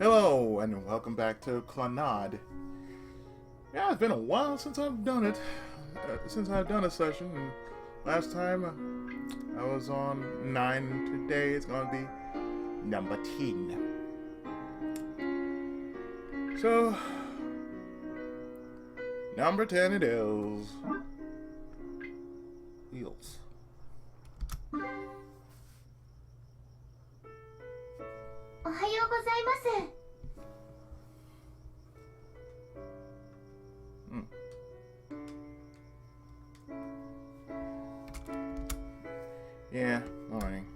Hello, and welcome back to Clannad. Yeah, it's been a while since I've done it. Since I've done a session. And last time I was on 9. Today it's gonna be number 10. So, number 10 it is. Wheels. おはようございます。Yeah, morning.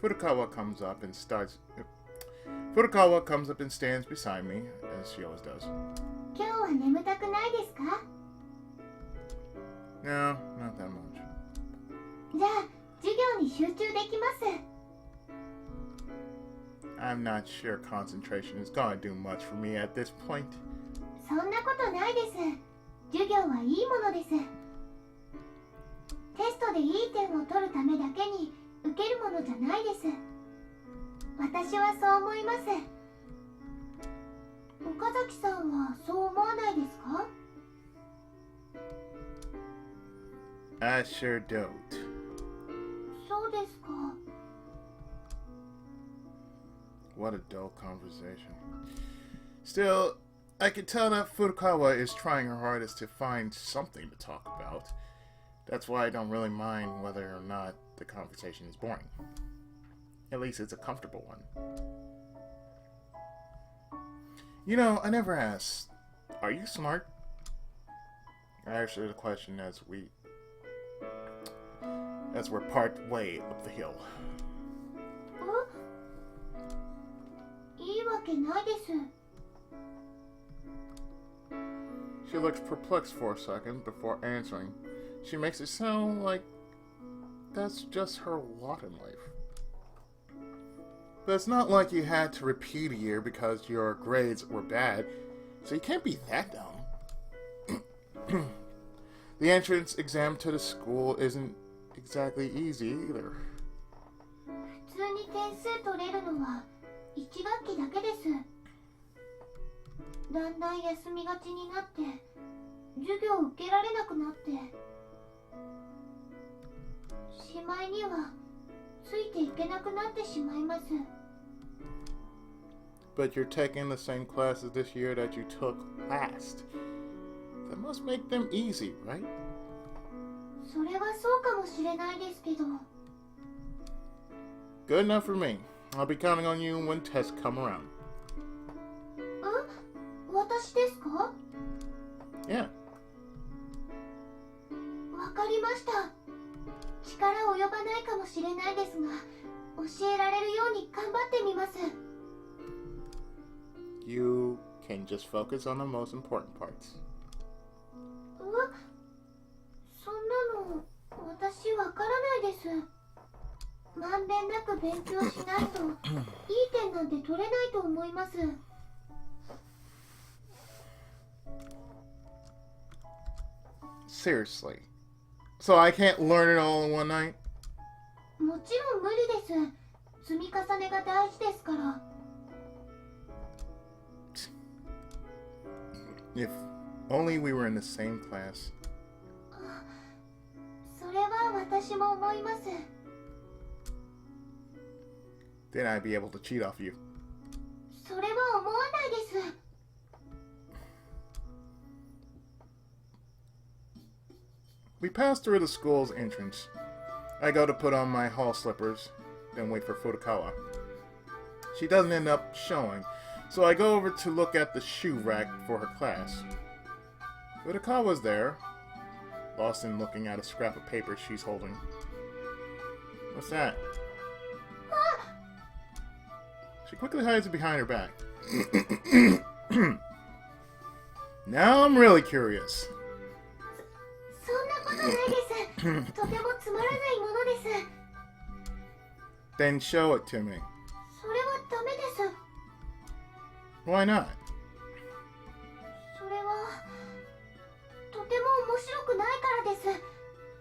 Furukawa comes up and starts. Furukawa comes up and stands beside me, as she always does. 今日は眠たくないですか？ No, not that much. じゃあ、授業に集中できます。 I'm not sure concentration is gonna do much for me at this point. そんなことないです。授業はいいものです。テストでいい点を取るためだけに受けるものじゃないです。私はそう思います。岡崎さんはそう思わないですか？ I sure don't. そうですか。 What a dull conversation. Still, I can tell that Furukawa is trying her hardest to find something to talk about. That's why I don't really mind whether or not the conversation is boring. At least it's a comfortable one. You know, I never asked, are you smart? I answered the question as we're part way up the hill. いいわけないです。 She looks perplexed for a second before answering. She makes it sound like that's just her lot in life. But it's not like you had to repeat a year because your grades were bad, so you can't be that dumb. The entrance exam to the school isn't exactly easy either. 普通に点数取れるのは1学期だけです。だんだん休みがちになって授業を受けられなくなってしまいにはついていけなくなってしまいます。 But you're taking the same classes this year that you took last. That must make them easy, right? それはそうかもしれないですけど。 Good enough for me. I'll be counting on you when tests come around. 私ですか？ Yeah. わかりました。力及ばないかもしれないですが、教えられるように頑張ってみます。 You can just focus on the most important parts. そんなの私わからないです。まんべんなく勉強しないといい点なんて取れないと思います。 Seriously. So I can't learn it all in one night? もちろん無理です。積み重ねが大事ですから。 If only we were in the same class. それは私も思います。 Then I'd be able to cheat off you. それは思わないです。 We pass through the school's entrance. I go to put on my hall slippers, then wait for Furukawa. She doesn't end up showing, so I go over to look at the shoe rack for her class. Furukawa's there, lost in looking at a scrap of paper she's holding. What's that? She quickly hides it behind her back. Now I'm really curious. そんなことないです。とてもつまらないものです。 Then show it to me. それはダメです。 Why not? それはとても面白くないからです。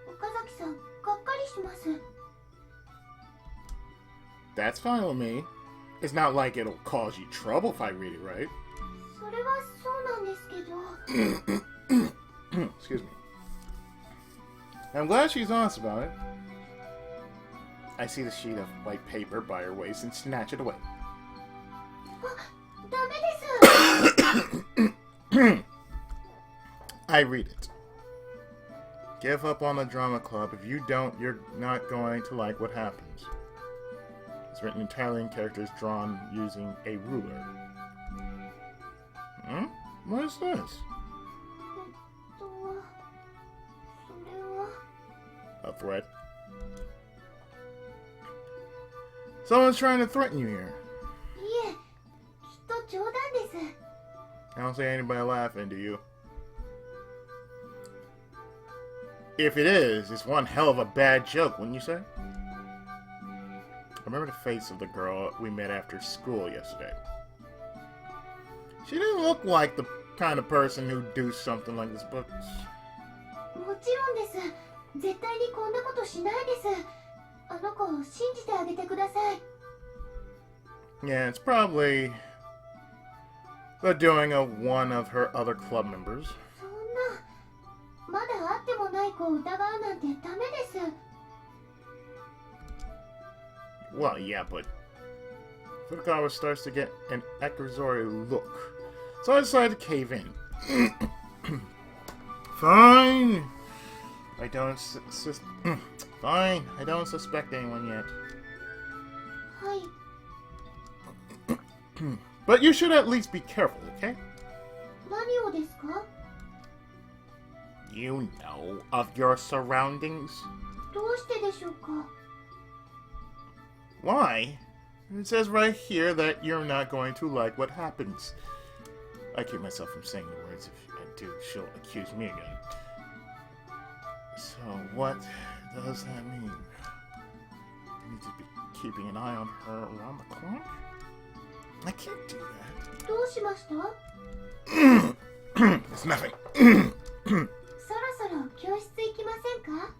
岡崎さん、がっかりします。 That's fine with me. it's not like it'll cause you trouble if I read it, right? それはそうなんですけど。 Excuse me. I'm glad she's honest about it. I see the sheet of white paper by her waist and snatch it away. ダメです。 I read it. Give up on the drama club. If you don't, you're not going to like what happens. It's written entirely in characters drawn using a ruler. Hmm? What is this? それは。 A threat. Someone's trying to threaten you here. いえ、きっと冗談です。 I don't see anybody laughing, do you? If it is, it's one hell of a bad joke, wouldn't you say? I remember the face of the girl we met after school yesterday. She didn't look like the kind of person who'd do something like this, but... もちろんです。絶対にこんなことしないです。あの子を信じてあげてください。 Yeah, it's probably the doing of one of her other club members. そんな、まだ会ってもない子を疑うなんてダメです。 Well, yeah, but Furukawa starts to get an accusatory look, so I decided to cave in. Fine. I don't Fine. I don't suspect anyone yet. はい。 But you should at least be careful, okay? 何をですか？ You know of your surroundings. どうしてでしょうか？ Why? It says right here that you're not going to like what happens. I keep myself from saying the words. If I do, she'll accuse me again. So what does that mean? I need to be keeping an eye on her around the corner? I can't do that. どうしました？ It's nothing. そろそろ教室行きませんか？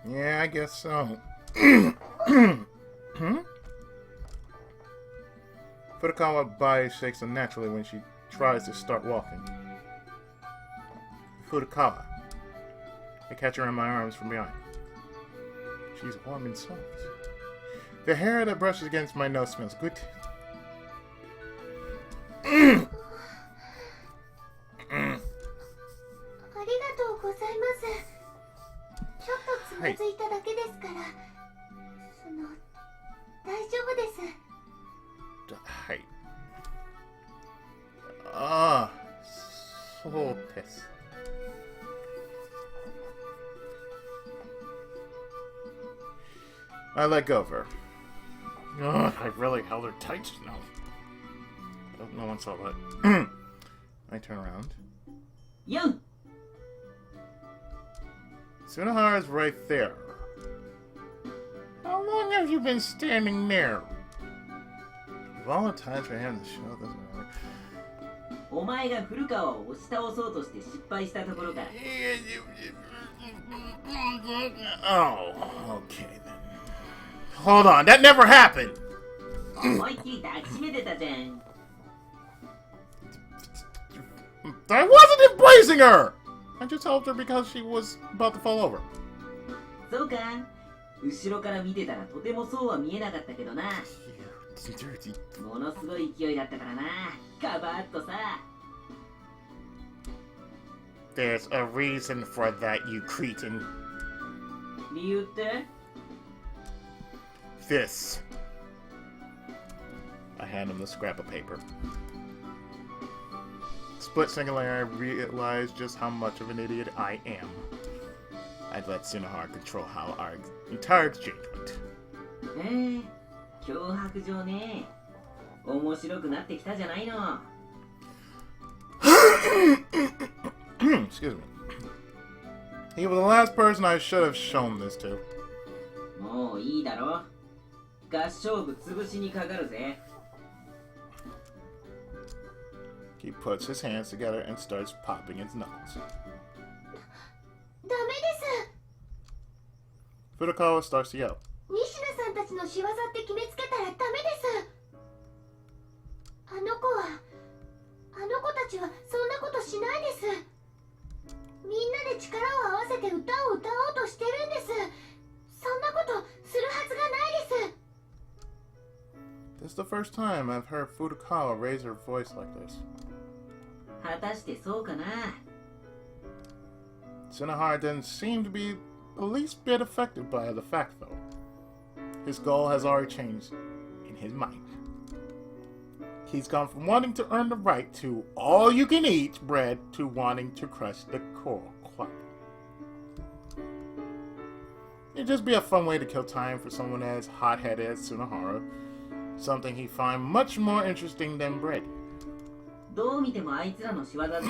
Yeah, I guess so. Furukawa's body shakes unnaturally when she tries to start walking. Furukawa. I catch her in my arms from behind. She's warm and soft. The hair that brushes against my nose smells good. ありがとうございます。ちょっとつまずいただけですから、大丈夫です。はい。ああ、そうです。I let go of her. Ugh, I really held her tight just now. I hope no one saw that. I turn around. Yo! Sunohara's right there. How long have you been standing there? Of all the times for him to show this. お前が古川を押し倒そうとして失敗したところから。Oh, okay then. Hold on, that never happened! 思いっきり抱きしめてたじゃん。I wasn't embracing her! I just helped her because she was about to fall over. そうか。後ろから見てたらとてもそうは見えなかったけどな。ものすごい勢いだったからな。カバーッとさ。There's a reason for that, you cretin. 理由って？ This. I hand him the scrap of paper. Split second later, I realized just how much of an idiot I am. I'd let Sunohara control how our entire exchange went. 脅迫状ね。面白くなってきたじゃないの。Excuse me. He was the last person I should have shown this to. もういいだろ。合唱部潰しにかかるぜ。He puts his hands together and starts popping his knuckles. ダメです。 Furukawa starts to yell. 西野さんたちの仕業って決めつけたらダメです。This is the first time I've heard Furukawa raise her voice like this. 果たしてそうかな。 Sunohara doesn't seem to be the least bit affected by the fact, though. His goal has already changed in his mind. He's gone from wanting to earn the right to all-you-can-eat bread to wanting to crush the Coral Club. It'd just be a fun way to kill time for someone as hot-headed as Sunohara. Something he'd find much more interesting than bread. どう見てもあいつらの仕業じゃん。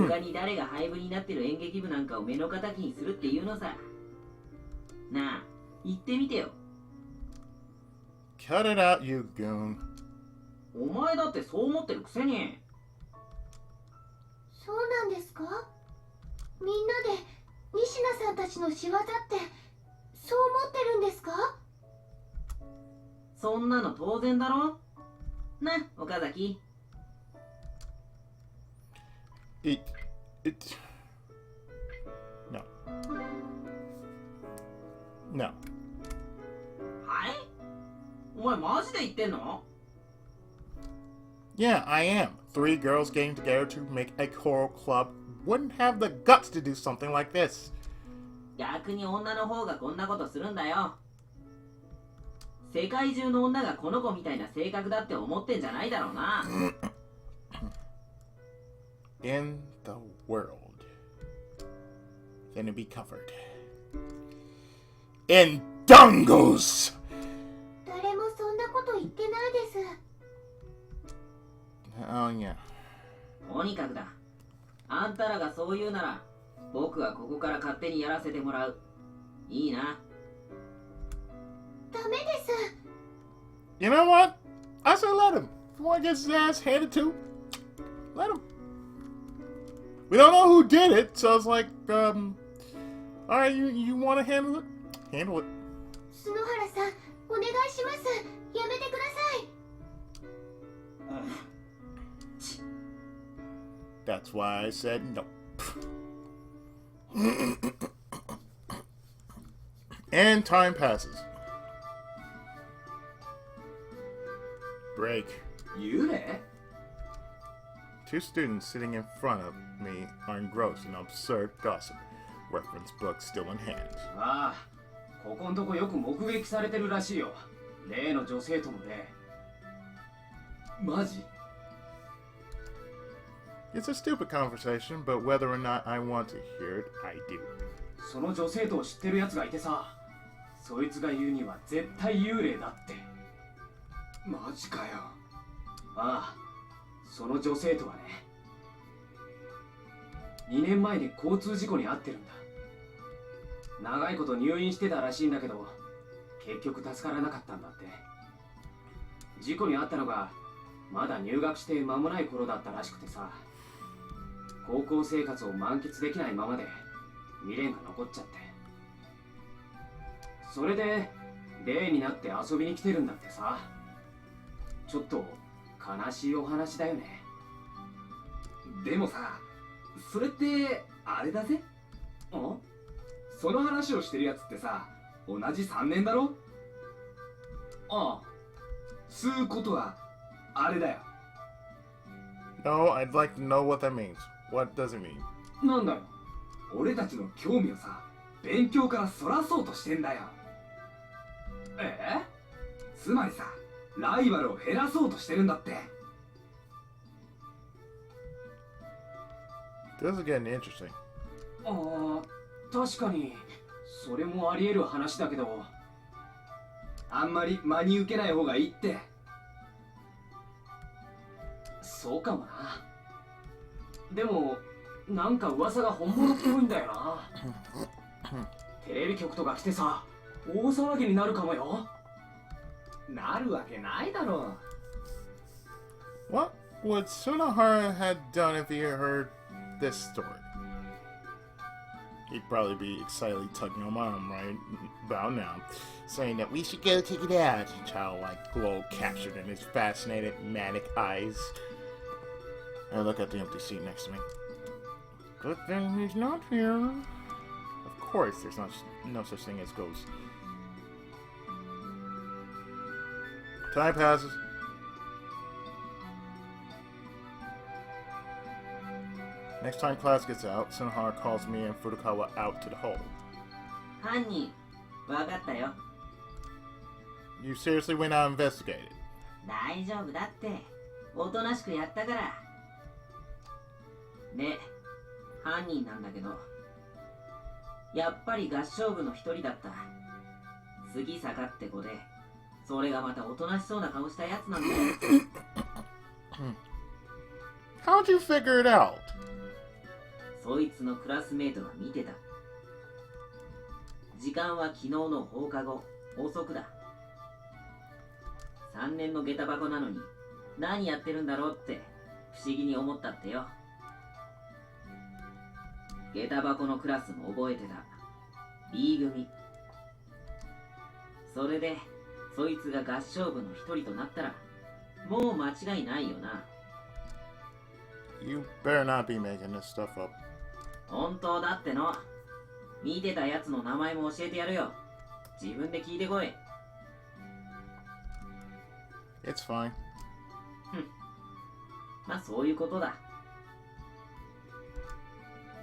他に誰が廃部になってる演劇部なんかを目の敵にするっていうのさ。なあ、言ってみてよ。Cut it out, you goon. お前だってそう思ってるくせに。そうなんですか？みんなで仁科さんたちの仕業ってそう思ってるんですか？そんなの当然だろ。な、岡崎。No. No. はい？お前マジで言ってんの？ Yeah, I am. 3 girls getting together to make a choral club wouldn't have the guts to do something like this. 逆に女の方がこんなことするんだよ。世界中の女がこの子みたいな性格だって思ってんじゃないだろうな。In the world. Then it'd be covered in dongles! 誰もそんなこと言ってないです。Oh, yeah. とにかくだ。あんたらがそう言うなら、僕はここから勝手にやらせてもらう。いいな。ダメです。You know what? I say let him. If you want to get his ass handed to, let him. We don't know who did it, so it's like, alright, you want to handle it? Handle it. 篠原さん、お願いします。やめてください。That's why I said no. And time passes. Break. 幽霊？ 2 students sitting in front of me are engrossed in absurd gossip. Reference book still in hand. ああ、ここんとこよく目撃されてるらしいよ。例の女性との例。マジ？ It's a stupid conversation, but whether or not I want to hear it, I do. その女性とを知ってるやつがいてさ、そいつが言うには絶対幽霊だって。マジかよ。ああ、その女性とはね、2年前に交通事故に遭ってるんだ。長いこと入院してたらしいんだけど、結局助からなかったんだって。事故に遭ったのがまだ入学して間もない頃だったらしくてさ、高校生活を満喫できないままで未練が残っちゃって、それで例になって遊びに来てるんだってさ。ちょっと悲しいお話だよね。でもさ、それってあれだぜ。ん？その話をしてるやつってさ、同じ3年だろ？ああ。つうことはあれだよ。 No, I'd like to know what that means. What does it mean? なんだよ。俺たちの興味をさ、勉強からそらそうとしてんだよ。つまりさ、ライバルを減らそうとしてるんだって。This is getting interesting. ああ、確かにそれもあり得る話だけど、あんまり真に受けない方がいいって。そうかもな。でもなんか噂が本物っぽいんだよな。テレビ局とか来てさ、大騒ぎになるかもよ。なるわけないだろう。 What would Sunohara have done if he heard this story? He'd probably be excitedly tugging on my arm right about now, saying that we should go check it out. Childlike glow captured in his fascinated, manic eyes. I look at the empty seat next to me. Good thing he's not here. Of course, there's no such thing as ghosts. Time passes. Next time class gets out, Sunohara calls me and Furukawa out to the hall. 犯人わかったよ。 You seriously went out and investigated? 大丈夫だって。おとなしくやったから。で、犯人なんだけど、やっぱり合唱部の一人だった。杉坂って子で、それがまたおとなしそうな顔したやつなんだよ。How'd you figure it out? そいつのクラスメイトが見てた。時間は昨日の放課後、遅くだ。3年の下駄箱なのに何やってるんだろうって不思議に思ったってよ。下駄箱のクラスも覚えてた。B 組。それでそいつが合唱部の一人となったらもう間違いないよな。 You better not be making this stuff up. 本当だっての。見てたやつの名前も教えてやるよ。自分で聞いてこい。It's fine. まあそういうことだ。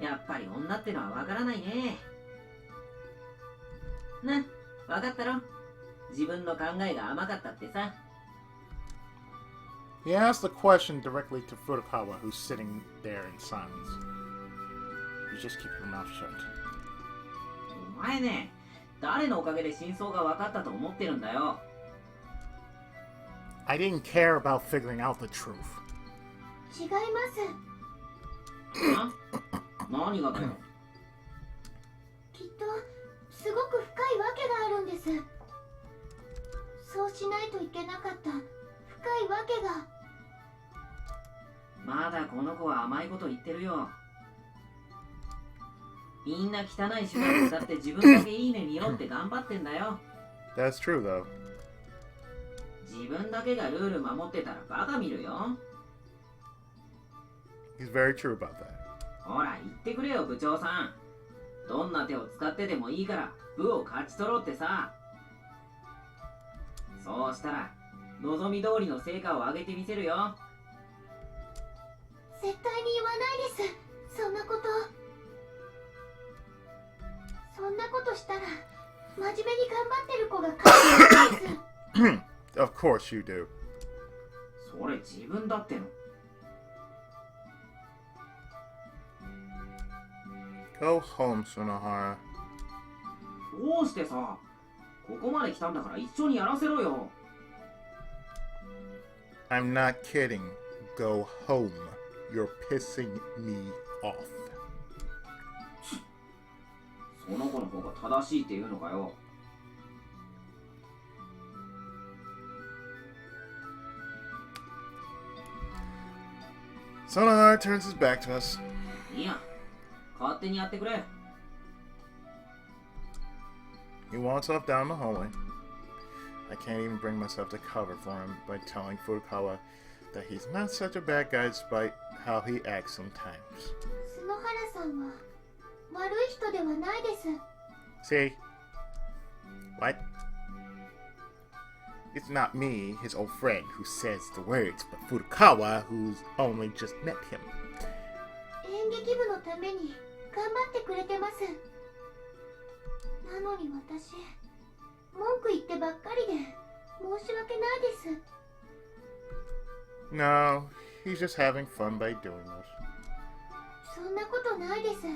やっぱり女ってのはわからないね。な、わかったろ。自分の考えが甘かったってさ。 He asked the question directly to Furukawa, who's sitting there in silence. You just keep your mouth shut. お前ね、誰のおかげで真相が分かったと思ってるんだよ。 I didn't care about figuring out the truth. 違います。何がだよ。きっとすごく深いわけがあるんです。そうしないといけなかった深いわけが。まだこの子は甘いこと言ってるよ。みんな汚い手段を使って自分だけいい目見ようって頑張ってんだよ。 That's true, though. 自分だけがルール守ってたらバカ見るよ。 He's very true about that. ほら言ってくれよ部長さん。どんな手を使ってでもいいから部を勝ち取ろうってさ。そうしたら望み通りの成果を上げてみせるよ。絶対に言わないです。そんなこと。そんなことしたら真面目に頑張ってる子が勝つんです。Of course you do. それ自分だっての。 Go home, Sunohara. どうしてさ、ここまで来たんだから一緒にやらせろよ。 I'm not kidding. Go home. You're pissing me off. その子の方が正しいって言うのかよ。 Sunohara turns his back to us. いいや、勝手にやってくれ。 He walks off down the hallway. I can't even bring myself to cover for him by telling Furukawa that he's not such a bad guy despite how he acts sometimes. 篠原さんは悪い人ではないです。 See? What? It's not me, his old friend, who says the words, but Furukawa, who's only just met him. 演劇部のために頑張ってくれてます。なのに私、文句言ってばっかりで申し訳ないです。 No, he's just having fun by doing this. そんなことないです。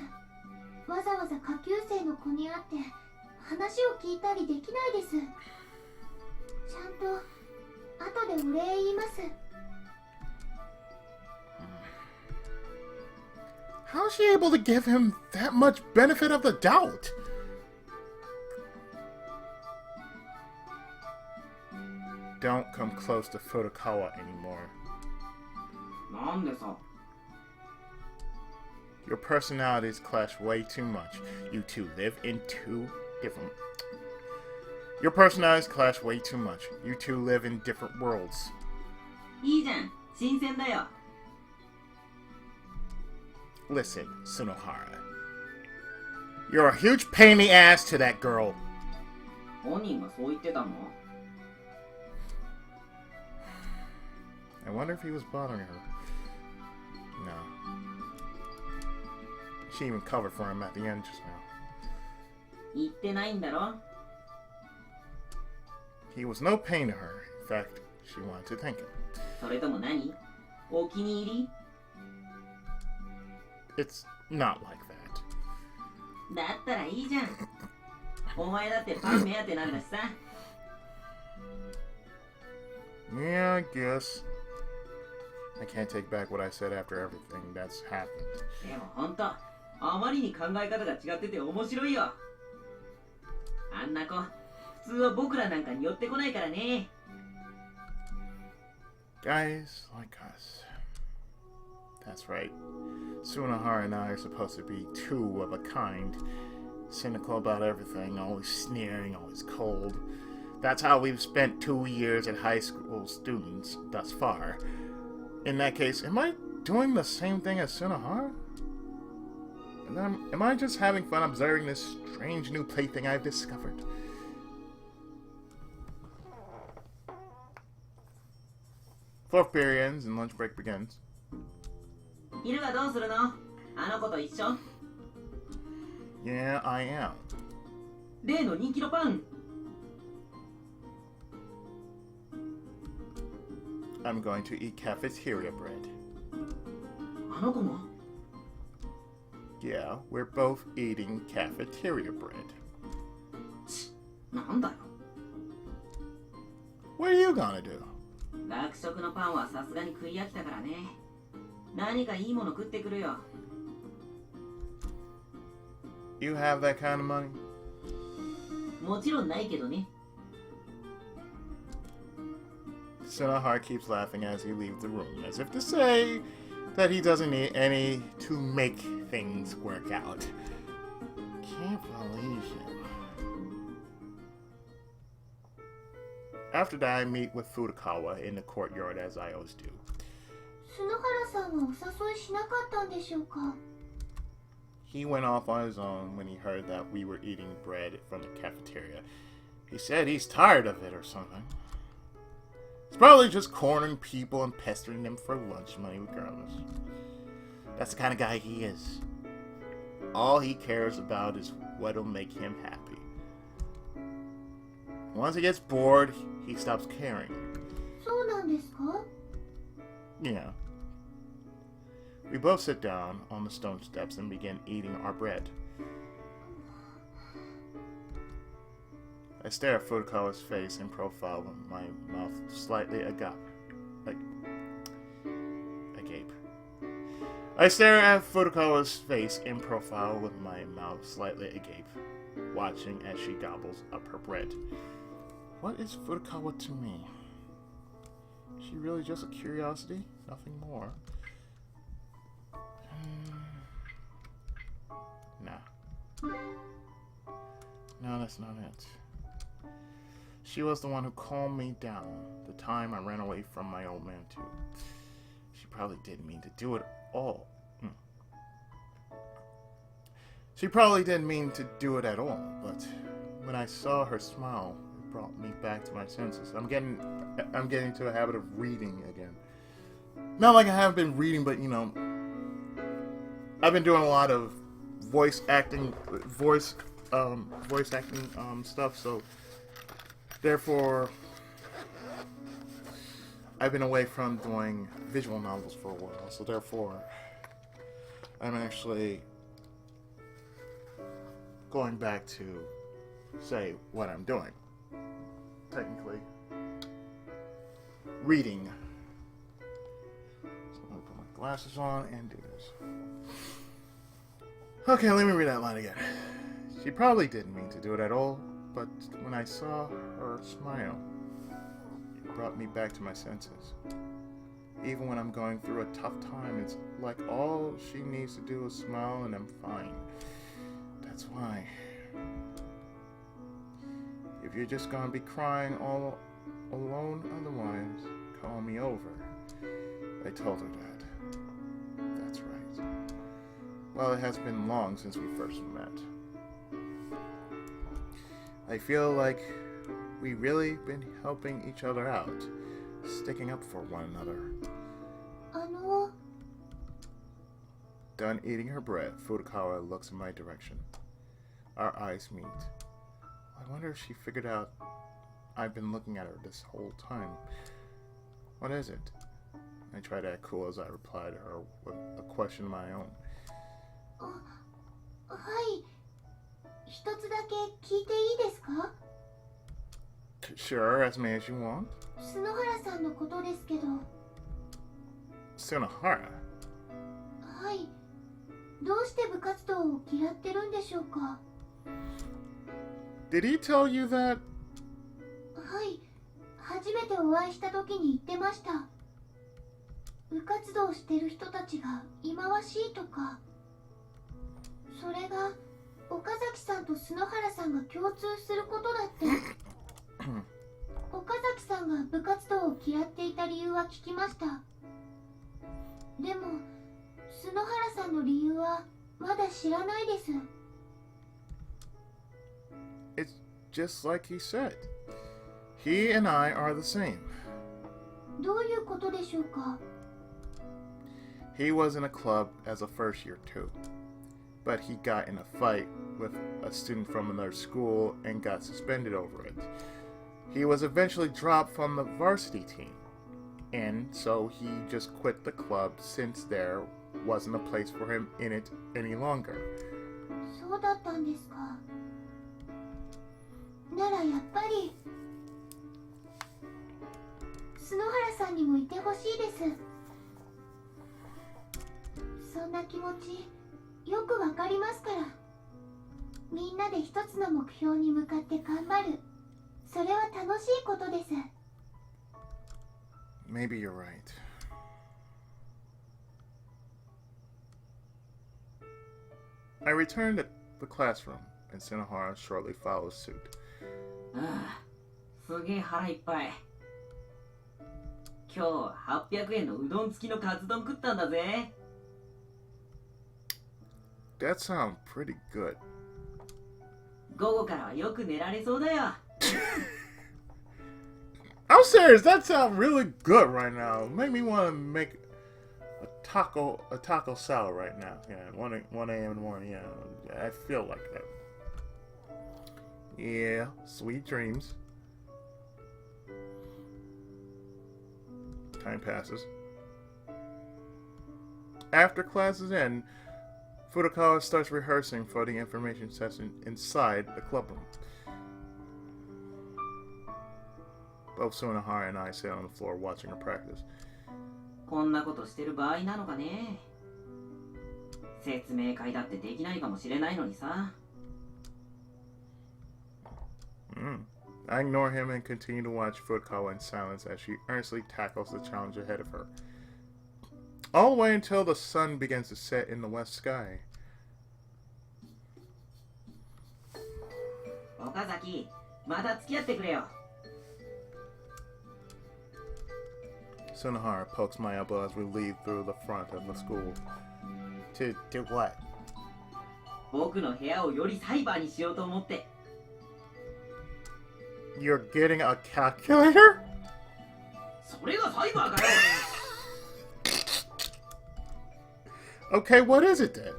わざわざ下級生の子に会って話を聞いたりできないです。ちゃんと後でお礼言います。 How's she able to give him that much benefit of the doubt? Don't come close to Furukawa anymore. なんでさ。 Your personalities clash way too much. You two live in two different... Your personalities clash way too much. You two live in different worlds. いいじゃん、新鮮だよ。 Listen, Sunohara. You're a huge pain in the ass to that girl. 本人がそう言ってたの？ I wonder if he was bothering her. No. She even covered for him at the end just now. 言ってないんだろ He was no pain to her. In fact, she wanted to thank him. それとも何お気に入り It's not like that. だったらいいじゃん。お前だってパン目当てなんだしさ。Yeah, I guess. I can't take back what I said after everything that's happened. でもほんと、あまりに考え方が違ってて面白いよ。あんな子、普通は僕らなんかに寄ってこないからね。Guys like us. That's right. Sunohara and I are supposed to be two of a kind. Cynical about everything, always sneering, always cold. That's how we've spent 2 years at high school students thus far. In that case, am I doing the same thing as Sunohara? And then, am I just having fun observing this strange new plaything I've discovered? Fourth period ends and lunch break begins. 昼はどうするのあの子と一緒 Yeah, I am. 例の人気のパン I'm going to eat cafeteria bread. あの子も Yeah, we're both eating cafeteria bread. なんだよ What are you gonna do? 学食のパンはさすがに食い飽きたからね何かいいもの食ってくるよ You have that kind of money? もちろんないけどね Sunohara keeps laughing as he leaves the room, as if to say that he doesn't need any to make things work out. Can't believe him. After that, I meet with Furukawa in the courtyard as I always do. 篠原さんはお誘いしなかったんでしょうか He went off on his own when he heard that we were eating bread from the cafeteria. He said he's tired of it or something. He's probably just cornering people and pestering them for lunch money regardless. That's the kind of guy he is. All he cares about is what'll make him happy. Once he gets bored, he stops caring. そうなんですか Yeah. We both sit down on the stone steps and begin eating our bread. I stare at Furukawa's face in profile with my mouth slightly agape. I stare at Furukawa's face in profile with my mouth slightly agape, watching as she gobbles up her bread. What is Furukawa to me? Is she really just a curiosity? Nothing more. Nah. No, that's not it. She was the one who calmed me down the time I ran away from my old man too. She probably didn't mean to do it all. She probably didn't mean to do it at all, but when I saw her smile, it brought me back to my senses. I'm getting into a habit of reading again. Not like I haven't been reading, but you know, I've been doing a lot of voice acting stuff, so therefore I've been away from doing visual novels for a while, so therefore I'm actually going back to say what I'm doing. Technically reading. So I'm gonna put my glasses on and do this. Okay, let me read that line again. She probably didn't mean to do it at all, but when I saw her smile, it brought me back to my senses. Even when I'm going through a tough time, it's like all she needs to do is smile and I'm fine. That's why. If you're just gonna be crying all alone otherwise, call me over. I told her that. That's right. Well, it has been long since we first met. I feel like we've really been helping each other out. sticking up for one another. あの、 Done eating her bread, Furukawa looks in my direction. Our eyes meet. I wonder if she figured out I've been looking at her this whole time. What is it? I try to act cool as I reply to her with a question of my own. はい。一つだけ聞いていいですか？ Sure, as many as you want. 篠原さんのことですけど。 Sunohara? はい。どうして部活動を嫌ってるんでしょうか？ Did he tell you that? はい。初めてお会いした時に言ってました。部活動してる人たちが忌まわしいとか。それが岡崎さんと篠原さんが共通することだって。岡崎さんが部活動を嫌っていた理由は聞きました。でも篠原さんの理由はまだ知らないです。 It's just like he said. He and I are the same. どういうことでしょうか？ He was in a club as a first year too. But he got in a fight with a student from another school and got suspended over it. He was eventually dropped from the varsity team, and so he just quit the club since there wasn't a place for him in it any longer. そうだったんですか。ならやっぱり篠原さんにもいてほしいです。そんな気持ちよくわかりますから。みんなで一つの目標に向かって頑張る。それは楽しいことです。 Maybe you're right. I returned to the classroom, and Sunohara shortly follows suit. ああ、すげえ腹いっぱい。今日800円のうどん付きのカツ丼食ったんだぜ。That sounds pretty good. 午後からはよく寝られそうだよ。I'm serious. That sounds really good right now. Make me want to make a taco salad right now. Yeah, 1 a.m. in the morning. Yeah, I feel like that. Yeah, sweet dreams. Time passes. After classes end, Furukawa starts rehearsing for the information session inside the clubroom. Both Sunohara and I sit on the floor watching her practice. こんなことしてる場合なのかね。説明会だってできないかもしれないのにさ。I ignore him and continue to watch Furukawa in silence as she earnestly tackles the challenge ahead of her. All the way until the sun begins to set in the west sky. 岡崎、また付き合ってくれよ。Sunohara pokes my elbow as we leave through the front of the school. To do what? 僕の部屋をよりサイバーにしようと思って。You're getting a calculator? それがサイバーかよ。Okay, what is it then?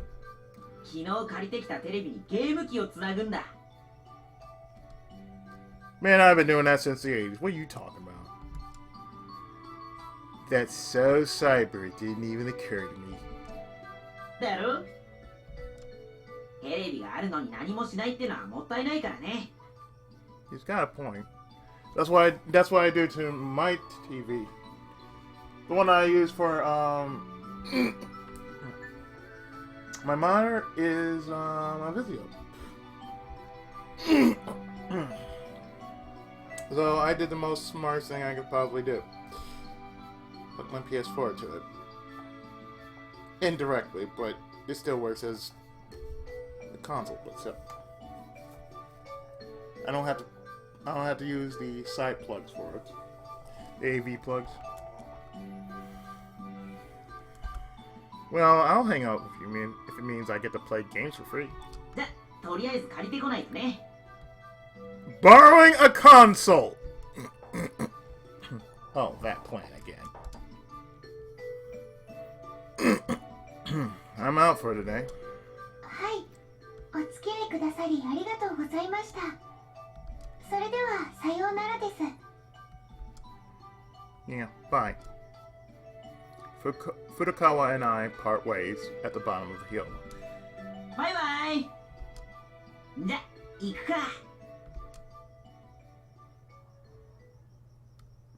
昨日借りてきたテレビにゲーム機をつなぐんだ。Man, I've been doing that since the 80s. What are you talking about? That's so cyber, it didn't even occur to me. だろ？テレビがあるのに何もしないってのはもったいないからね。He's got a point. That's what I do to my TV. The one I use for my monitor is a Vizio. So I did the most smart thing I could possibly do. Hook my PS4 to it. Indirectly, but it still works as a console, but still. I don't have to use the side plugs for it. The AV plugs. Well, I'll hang out with you, if it means I get to play games for free. じゃ、とりあえず借りてこないとね。 Borrowing a console! Oh, that plan again. I'm out for today. はい、お付き合いくださりありがとうございました。それではさようならです。 Yeah, bye. Furukawa and I part ways at the bottom of the hill. バイバイ。じゃ、行くか。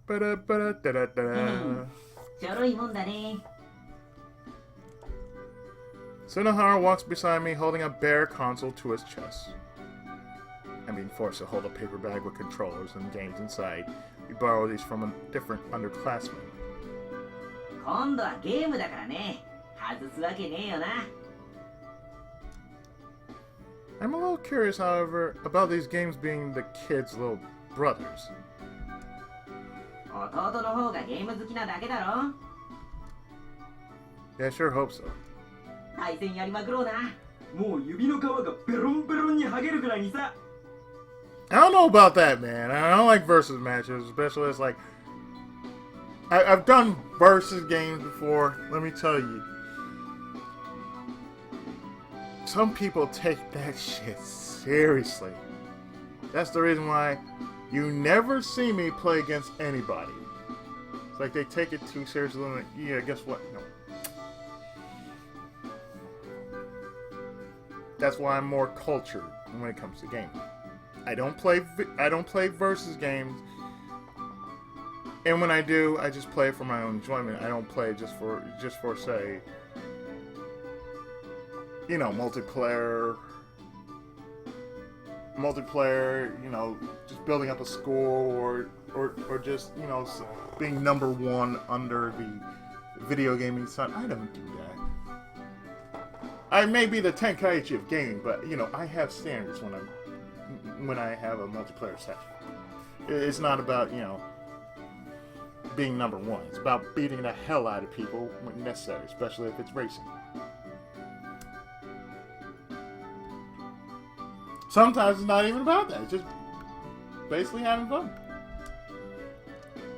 Ba-da-ba-da-da-da-da. ちょろいもんだね。Sunohara walks beside me holding a bare console to his chest. I'm being forced to hold a paper bag with controllers and games inside. We borrow these from a different underclassman. 今度はゲームだからね。外すわけねえよな。I'm a little curious, however, about these games being the kids' little brothers. 弟の方がゲーム好きなだけだろ。 Yeah, I sure hope so. 対戦やりまくろうな。もう指の皮がベロンベロンに剥げるくらいにさ。 I don't know about that, man. I don't like versus matches, especially as like I've done versus games before. Let me tell you, some people take that shit seriously. That's the reason why you never see me play against anybody. It's like they take it too seriously. And yeah, guess what? No. That's why I'm more cultured when it comes to gaming. I don't play versus games, and when I do, I just play for my own enjoyment. I don't play just for say, you know, multiplayer, you know, just building up a score or just, you know, being number one under the video gaming sun. I don't do that. I may be the Tenkaichi of gaming, but you know, I have standards when I have a multiplayer session. It's not about, you know, being number one. It's about beating the hell out of people when necessary, especially if it's racing. Sometimes it's not even about that. It's just basically having fun.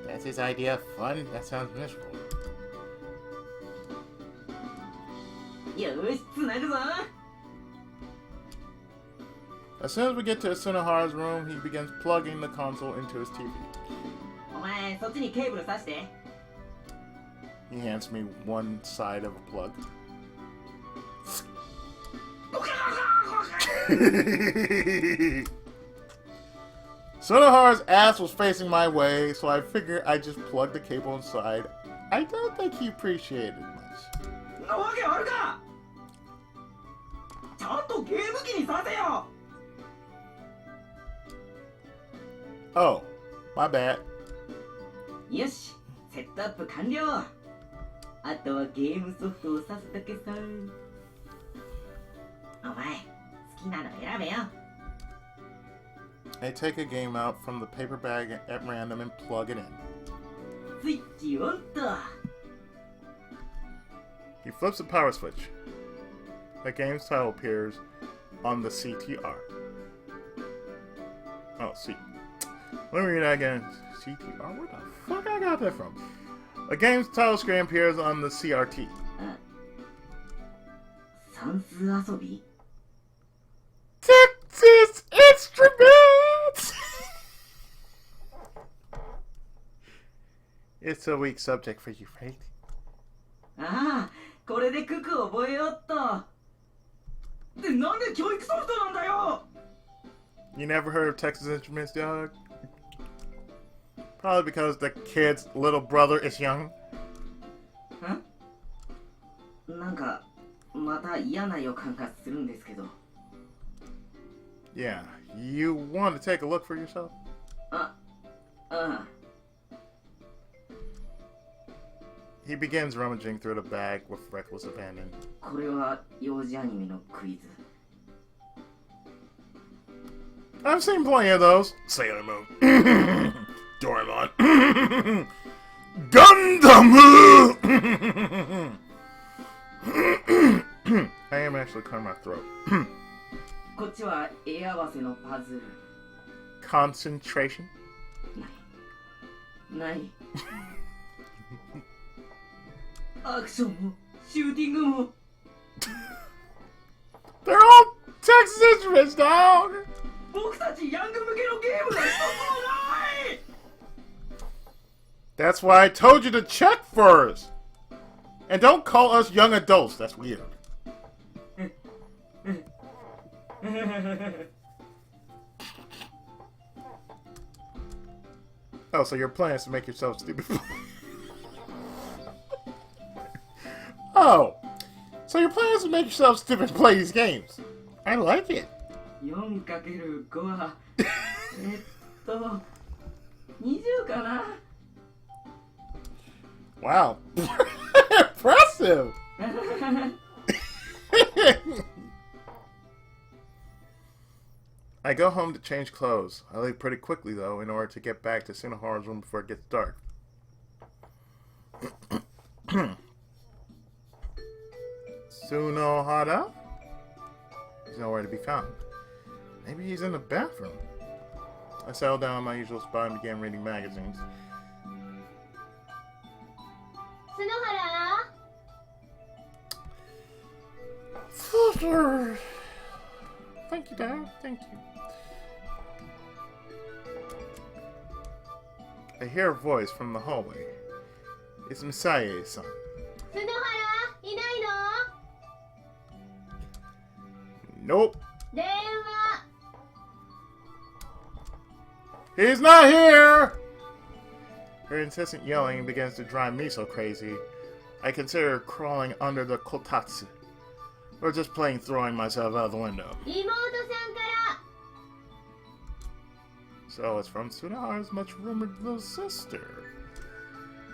That's his idea of fun? That sounds miserable. よし、つなぐぞ。 As soon as we get to Sunohara's room, he begins plugging the console into his TV. お前、そっちにケーブル挿して。 He hands me one side of a plug. Sunohara's ass was facing my way, so I figured I'd just plug the cable inside. I don't think he appreciated it much. なわけあるか。ちゃんとゲーム機にさせよ。 Oh, my bad. よし、セットアップ完了。あとはゲームソフトを挿すだけさ。お前、好きなの選べよ。 I take a game out from the paper bag at random and plug it in. スイッチオンと。 He flips the power switch. The game's title appears on the CTR. Oh, C. Let me read that again. CTR? Where the fuck I got that from? A game's title screen appears on the CRT. 算数遊び Texas Instruments! It's a weak subject for you, right? ああ、これでクク覚えよっと。で、なんで教育ソフトなんだよ。 You never heard of Texas Instruments, dog? Probably because the kid's little brother is young. なんか、また嫌な予感がするんですけど。 Yeah, you want to take a look for yourself? あ、ああ。 He begins rummaging through the bag with reckless abandon. これは幼児アニメのクイズ。 I've seen plenty of those. Sailor Moon. Doraemon. Gundam! I am actually clearing my throat. こっちは絵合わせのパズル。 Concentration. ない。アクションもシューティングも They're all Texas Instruments, dog! 僕たちヤング向けのゲームが一つもない。 That's why I told you to check first! And don't call us young adults, that's weird. Oh, so your plan is to make yourself stupid. Oh, so your plan is to make yourself stupid and play these games. I like it. 4×5 は20かな。 Wow. Impressive! I go home to change clothes. I leave pretty quickly, though, in order to get back to Sunohara's room before it gets dark. Sunohara? He's nowhere to be found. Maybe he's in the bathroom. I settled down in my usual spot and began reading magazines. 篠原 Thank you, Dad. Thank you. I hear a voice from the hallway. It's Misaye-san. 篠原いないの Nope. 電話 He's not here! Her incessant yelling begins to drive me so crazy. I consider crawling under the kotatsu. Or just plain throwing myself out the window. 妹さんから So it's from Sunohara's much rumored little sister.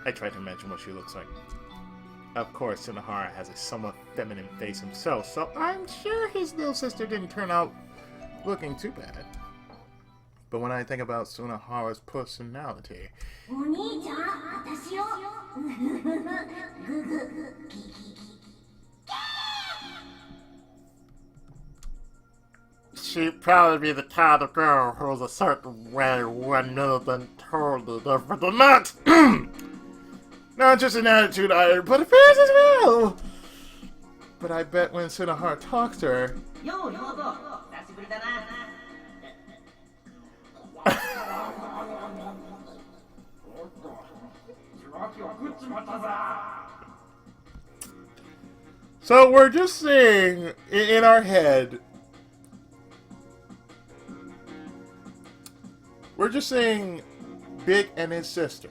I try to imagine what she looks like. Of course, Sunohara has a somewhat feminine face himself, so I'm sure his little sister didn't turn out looking too bad. But when I think about Sunohara's personality, お兄ちゃん私を she'd probably be the kind of girl who's a certain way when been totally different than that. Not just an attitude either, but appearance as well. But I bet when Sunohara talks to her, よう妹、久しぶりだな。 so we're just seeing in our head, we're just seeing Big and his sister.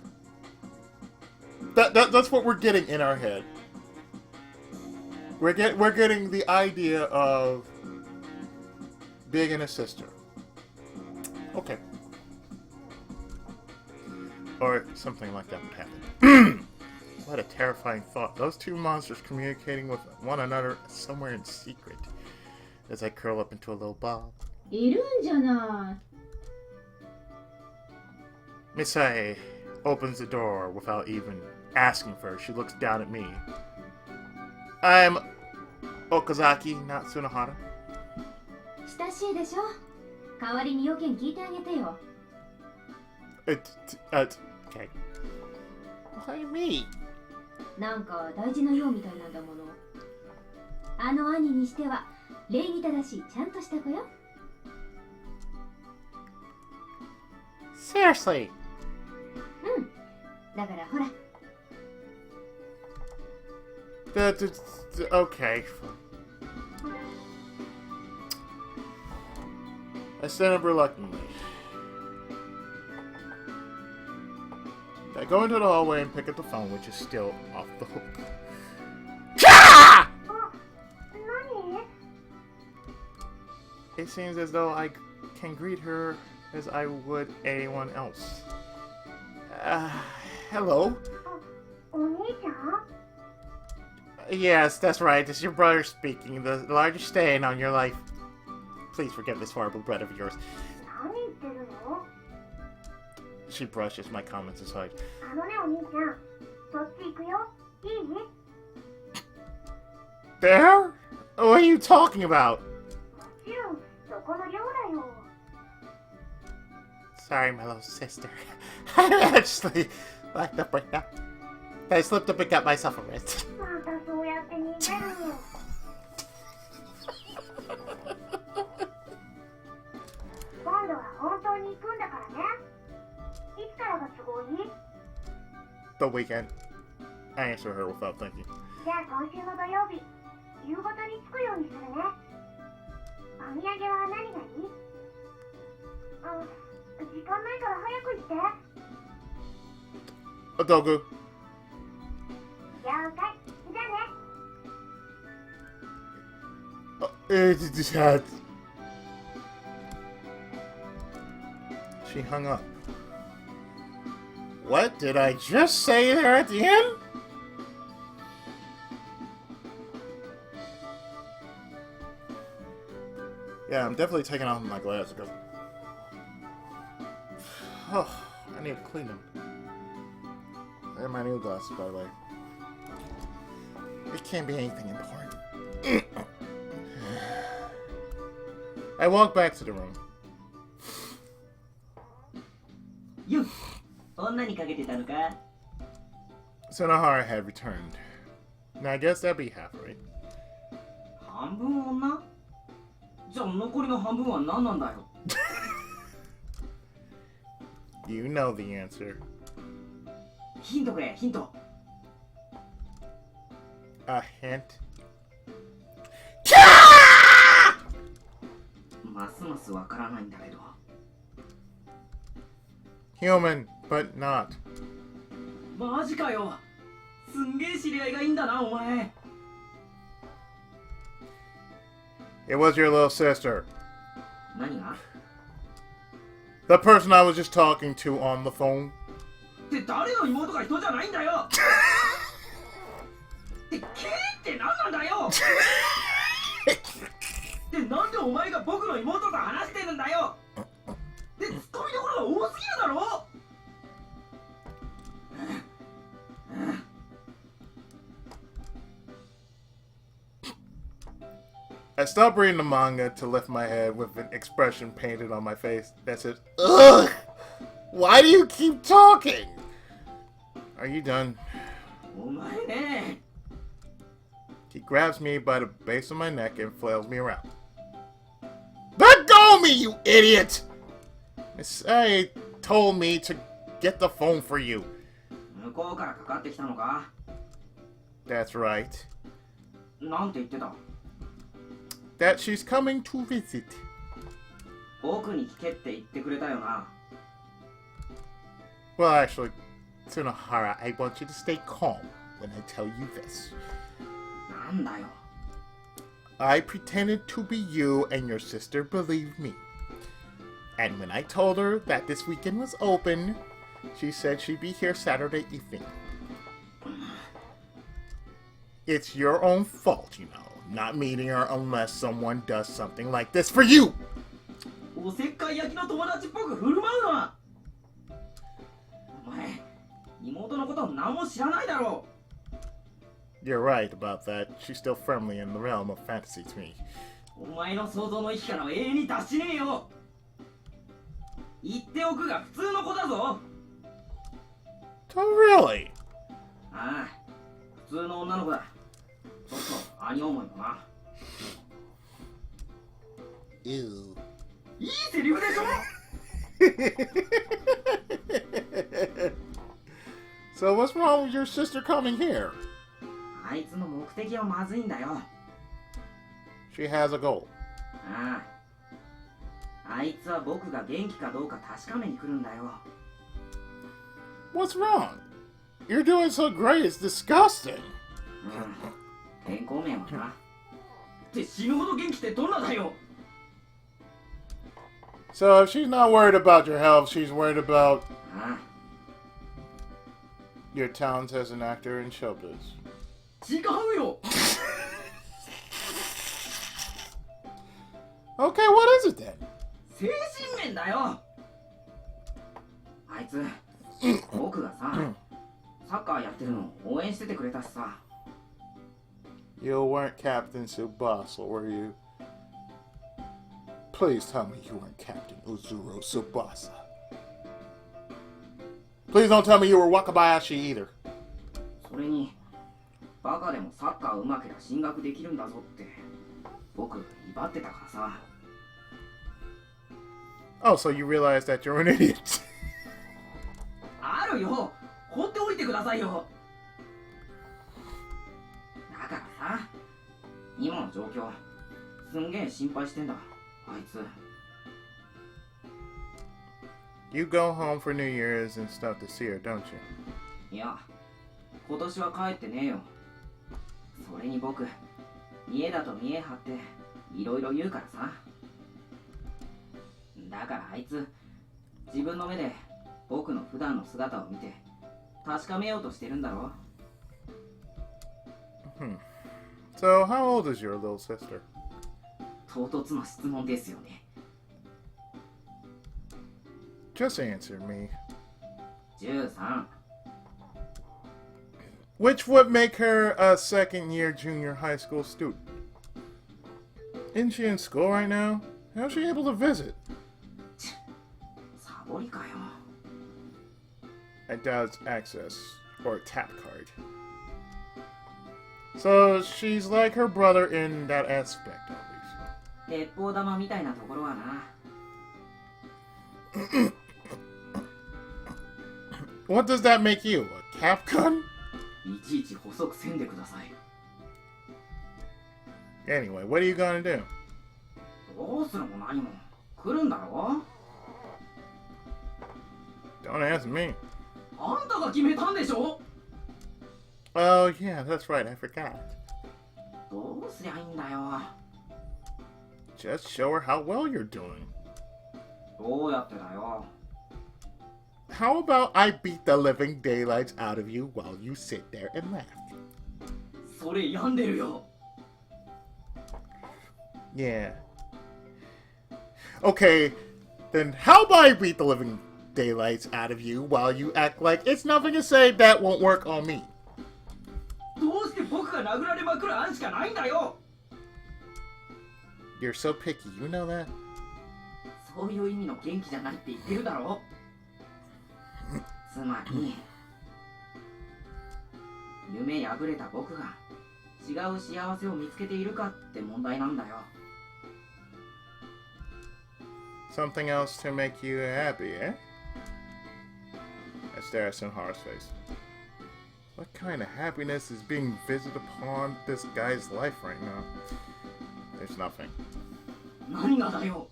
That's what we're getting in our head. We're getting the idea of Big and his sister. Okay. Or something like that would happen. What a terrifying thought. Those two monsters communicating with one another somewhere in secret. As I curl up into a little ball. いるんじゃない Misae opens the door without even asking first. She looks down at me. I'm Okazaki, not Sunohara. 親しいでしょ代わりに要件聞いてあげてよ Okay. Why me? なんか大事な用みたいなんだものあの兄にしては礼儀正しいちゃんとした子よ Seriously? うんだからほら Okay. I stand up reluctantly. I go into the hallway and pick up the phone, which is still off the hook. It seems as though I can greet her as I would anyone else. Hello? Yes, that's right. It's your brother speaking, the largest stain on your life. Please forget this horrible bread of yours. She brushes my comments aside. Bear? What are you talking about? Sorry, my little sister. I'm actually locked up right now. I slipped up and got myself a wrist. またそうやって逃げるの。今度は本当に行くんだからね。いつからが都合いい？ The weekend. I answer her without thinking. じゃあ今週の土曜日、夕方に着くようにするね。お土産は何がいい？時間ないから早く行って。 Adogu. 了解。じゃあね。She hung up. What did I just say there at the end? Yeah, I'm definitely taking off my glasses. Oh, I need to clean them. They're my new glasses, by the way. It can't be anything important. I walk back to the room. よっ、女にかけてたのか。 Sunohara had returned. Now I guess that'd be half, right? 半分女？じゃあ残りの半分は何なんだよ。You know the answer. ヒントくれ、ヒント。A hint? ますますわからないんだけど。Human, but not. マジかよ。すんげえ知り合いがいいんだな、お前。It was your little sister. 何が？ The person I was just talking to on the phone. って誰の妹が人じゃないんだよ。ってケーって何なんだよ。でなんでお前が僕の妹と話してるんだよ。でツッコミどころが多すぎるだろ。I stopped reading the manga to lift my head with an expression painted on my face that says, "Ugh! Why do you keep talking? Are you done?" お前ね。 He grabs me by the base of my neck and flails me around. Let go of me, you idiot! Miss A told me to get the phone for you. 向こうからかかってきたのか。 That's right. なんて言ってた？ That she's coming to visit. 僕に聞けって言ってくれたよな。 Well, actually, Sunohara, I want you to stay calm when I tell you this. なんだよ。 I pretended to be you and your sister believed me. And when I told her that this weekend was open, she said she'd be here Saturday evening. It's your own fault, you know, not meeting her unless someone does something like this for you. おせっかい焼きの友達っぽく振る舞うな。お前、妹のこと何も知らないだろう。 You're right about that. She's still firmly in the realm of fantasy to me. お前の想像の域からは永遠に脱しねえよ。言っておくが普通の子だぞ。 Oh, really? ああ、普通の女の子だ。ちょっと兄思いだな。 Ew. いいセリフでしょ。 So what's wrong with your sister coming here? あいつの目的はまずいんだよ。 She has a goal. ああ、あいつは僕が元気かどうか確かめに来るんだよ。 What's wrong? You're doing so great, it's disgusting. うん、健康面はな。って死ぬほど元気ってどんなだよ。 So if she's not worried about your health, she's worried about ああ、 your talents as an actor in showbiz. 違うよ。 Okay, what is it then? 精神面だよ。あいつ、僕がさ、サッカーやってるのを応援しててくれたしさ。 You weren't Captain Tsubasa, were you? Please tell me you weren't Captain Uzuru Tsubasa. Please don't tell me you were Wakabayashi either. それにバカでもサッカー上手けりゃ進学できるんだぞって僕威張ってたからさ。 Oh, so you realize that you're an idiot. あるよ、放っておいてくださいよ。だからさ、今の状況すんげえ心配してんだ、あいつ。 You go home for New Year's and stuff to see her, don't you? いや、今年は帰ってねえよ。それに僕、家だと見え張っていろいろ言うからさ。だからあいつ、自分の目で僕の普段の姿を見て確かめようとしてるんだろ。 So, how old is your little sister? 唐突な質問ですよね。 Just answer me. 13。 Which would make her a second-year junior high school student. Isn't she in school right now? How's she able to visit? サボりかよ。 I doubt it's access or a tap card. So she's like her brother in that aspect, at least. 鉄砲玉みたいなところはな。 What does that make you? A cap gun? いちいち補足せんでください。 Anyway, what are you gonna do? どうするも何も来るんだろ。 Don't ask me. あんたが決めたんでしょ。 Oh, yeah, that's right, I forgot. どうすりゃいいんだよ。 Just show her how well you're doing. どうやってだよ。 How about I beat the living daylights out of you while you sit there and laugh? それ病んでるよ。 Yeah. Okay, then how about I beat the living daylights out of you while you act like it's nothing to say that won't work on me? どうして僕が殴られまくる案しかないんだよ。 You're so picky, you know that? そういう意味の元気じゃないって言ってるだろ。つまり夢破れた僕が違う幸せを見つけているかって問題なんだよ。 Something else to make you happy, eh? I stare at Sunohara's face. What kind of happiness is being visited upon this guy's life right now? There's nothing. 何がだよ。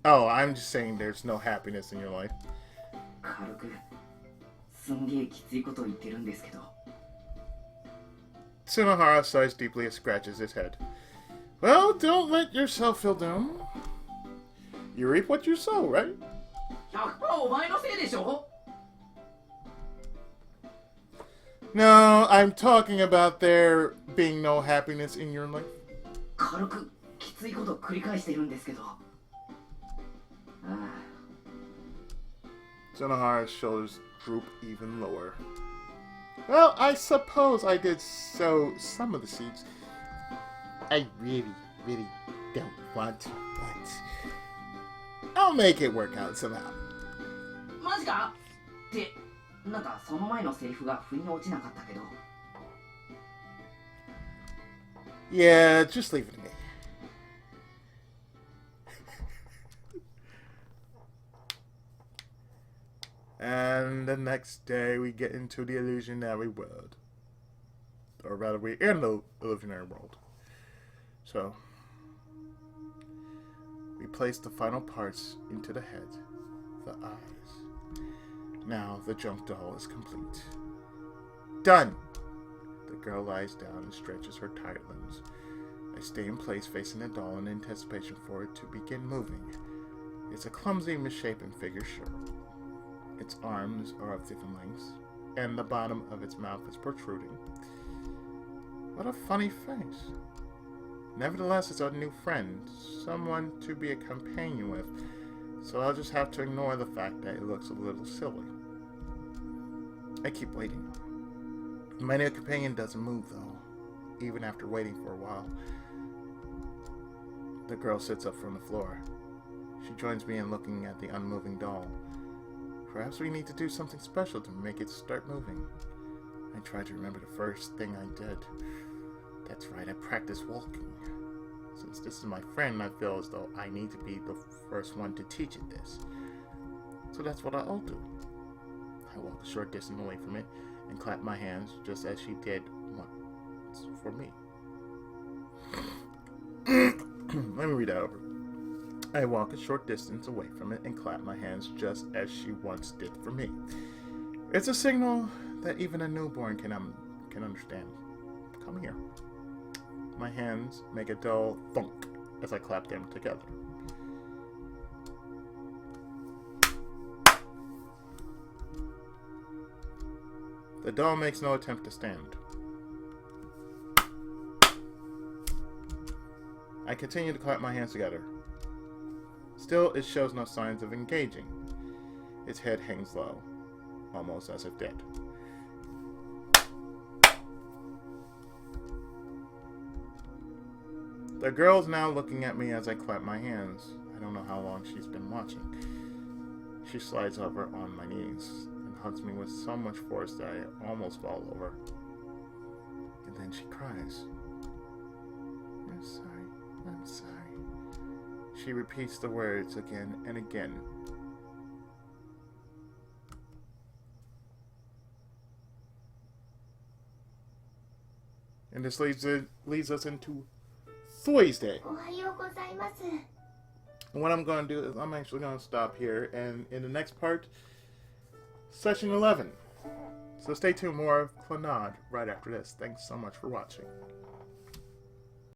Oh, I'm just saying there's no happiness in your life. 軽くすんげえきついことを言ってるんですけど。 Sunohara sighs deeply and scratches his head. Well, don't let yourself feel down. You reap what you sow, right? 100% お前のせいでしょ。 No, I'm talking about there being no happiness in your life. 軽くきついことを繰り返してるんですけど。ああ。 Sunohara's shoulders droop even lower. Well, I suppose I did sow some of the seeds. I really don't want to, but I'll make it work out somehow. マジかって、なんかその前のセリフが腑に落ちなかったけど。 Yeah, just leave it to me. And the next day, we get into the illusionary world. Or rather, we're in the illusionary world. So, we place the final parts into the head, the eyes. Now, the junk doll is complete. Done! The girl lies down and stretches her tired limbs. I stay in place facing the doll in anticipation for it to begin moving. It's a clumsy, misshapen figure, sure. Its arms are of different lengths, and the bottom of its mouth is protruding. What a funny face. Nevertheless, it's a new friend, someone to be a companion with, so I'll just have to ignore the fact that it looks a little silly. I keep waiting. My new companion doesn't move, though, even after waiting for a while. The girl sits up from the floor. She joins me in looking at the unmoving doll. Perhaps we need to do something special to make it start moving. I tried to remember the first thing I did. That's right, I practiced walking. Since this is my friend, I feel as though I need to be the first one to teach it this. So that's what I'll do. I walk a short distance away from it and clap my hands just as she did once for me. Let me read that over. I walk a short distance away from it and clap my hands just as she once did for me. It's a signal that even a newborn can understand. Come here. My hands make a dull thunk as I clap them together. The doll makes no attempt to stand. I continue to clap my hands together. Still, it shows no signs of engaging. Its head hangs low, almost as if dead. The girl's now looking at me as I clap my hands. I don't know how long she's been watching. She slides over on my knees and hugs me with so much force that I almost fall over. And then she cries. I'm sorry. I'm sorry. She repeats the words again and again. And this leads us into Thursday. おはようございます。 And what I'm going to do is I'm actually going to stop here, and in the next part, session 11. So stay tuned, more of Clannad right after this. Thanks so much for watching.